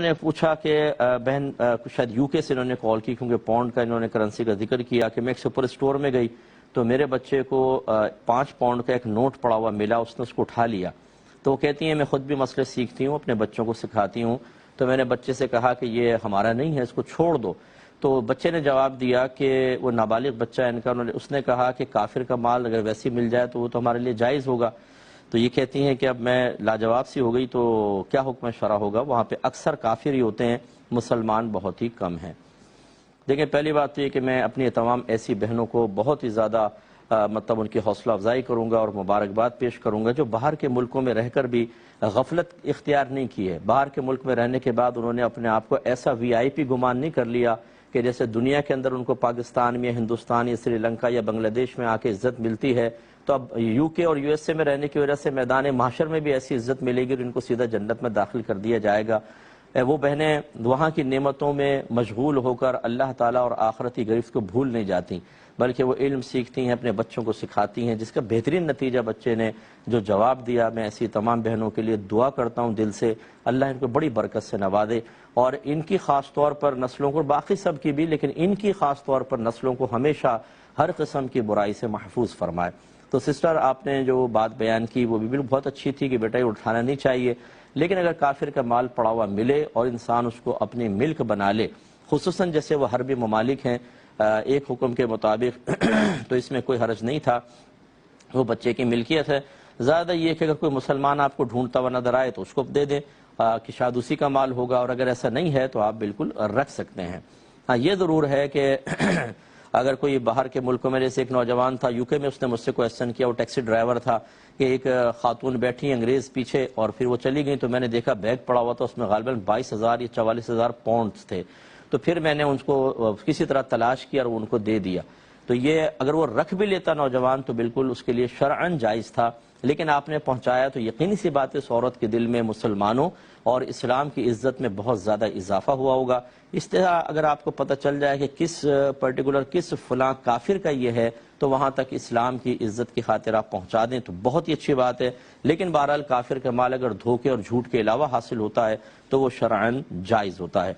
نے پوچھا کہ بہن شاید یو کے سے انہوں نے کال کی کیونکہ پاؤنڈ کا انہوں نے کرنسی کا ذکر کیا کہ میں ایک سپر اسٹور میں گئی تو میرے بچے کو 5 پاؤنڈ کا ایک نوٹ پڑا ہوا ملا، اس نے اس کو اٹھا لیا۔ تو وہ کہتی ہیں میں خود بھی مسئلے سیکھتی ہوں، اپنے بچوں کو سکھاتی ہوں، تو میں نے بچے سے کہا کہ یہ ہمارا نہیں ہے، اس کو چھوڑ دو۔ تو بچے نے جواب دیا کہ وہ نابالغ بچہ ہے ان کا، اس نے کہا کہ کافر کا مال اگر ویسے مل جائے تو وہ تو ہمارے لیے جائز ہوگا۔ تو یہ کہتی ہیں کہ اب میں لاجواب سی ہو گئی تو کیا حکم شرع ہوگا؟ وہاں پہ اکثر کافر ہی ہوتے ہیں، مسلمان بہت ہی کم ہیں۔ دیکھیں پہلی بات تو یہ کہ میں اپنی تمام ایسی بہنوں کو بہت ہی زیادہ ان کی حوصلہ افزائی کروں گا اور مبارکباد پیش کروں گا جو باہر کے ملکوں میں رہ کر بھی غفلت اختیار نہیں کی ہے۔ باہر کے ملک میں رہنے کے بعد انہوں نے اپنے آپ کو ایسا VIP گمان نہیں کر لیا کہ جیسے دنیا کے اندر ان کو پاکستان میں، ہندوستان یا سری لنکا یا بنگلہ دیش میں آ کے عزت ملتی ہے، تو اب UK اور USA میں رہنے کی وجہ سے میدان محشر میں بھی ایسی عزت ملے گی اور ان کو سیدھا جنت میں داخل کر دیا جائے گا۔ وہ بہنیں وہاں کی نعمتوں میں مشغول ہو کر اللہ تعالیٰ اور آخرتی گرفت کو بھول نہیں جاتی، بلکہ وہ علم سیکھتی ہیں، اپنے بچوں کو سکھاتی ہیں، جس کا بہترین نتیجہ بچے نے جو جواب دیا۔ میں ایسی تمام بہنوں کے لیے دعا کرتا ہوں دل سے، اللہ ان کو بڑی برکت سے نوازے اور ان کی خاص طور پر نسلوں کو، باقی سب کی بھی، لیکن ان کی خاص طور پر نسلوں کو ہمیشہ ہر قسم کی برائی سے محفوظ فرمائے۔ تو سسٹر آپ نے جو بات بیان کی وہ بھی بہت اچھی تھی کہ بیٹا یہ اٹھانا نہیں چاہیے، لیکن اگر کافر کا مال پڑا ہوا ملے اور انسان اس کو اپنی ملک بنا لے، خصوصاً جیسے وہ حربی ممالک ہیں، ایک حکم کے مطابق تو اس میں کوئی حرج نہیں تھا، وہ بچے کی ملکیت ہے۔ زیادہ یہ کہ اگر کوئی مسلمان آپ کو ڈھونڈتا ہوا نظر آئے تو اس کو دے دیں کہ شاید اسی کا مال ہوگا، اور اگر ایسا نہیں ہے تو آپ بالکل رکھ سکتے ہیں۔ ہاں یہ ضرور ہے کہ اگر کوئی باہر کے ملکوں میں، جیسے ایک نوجوان تھا UK میں، اس نے مجھ سے کویسچن کیا، وہ ٹیکسی ڈرائیور تھا، کہ ایک خاتون بیٹھی انگریز پیچھے اور پھر وہ چلی گئی تو میں نے دیکھا بیگ پڑا ہوا تھا، اس میں غالباً 22,000 یا 44,000 پاؤنڈز تھے، تو پھر میں نے ان کو کسی طرح تلاش کیا اور ان کو دے دیا۔ تو یہ اگر وہ رکھ بھی لیتا نوجوان تو بالکل اس کے لیے شرعاً جائز تھا، لیکن آپ نے پہنچایا تو یقینی سی بات ہے اس عورت کے دل میں مسلمانوں اور اسلام کی عزت میں بہت زیادہ اضافہ ہوا ہوگا۔ اس طرح اگر آپ کو پتہ چل جائے کہ کس فلاں کافر کا یہ ہے تو وہاں تک اسلام کی عزت کی خاطر آپ پہنچا دیں تو بہت ہی اچھی بات ہے، لیکن بہرحال کافر کا مال اگر دھوکے اور جھوٹ کے علاوہ حاصل ہوتا ہے تو وہ شرعاً جائز ہوتا ہے۔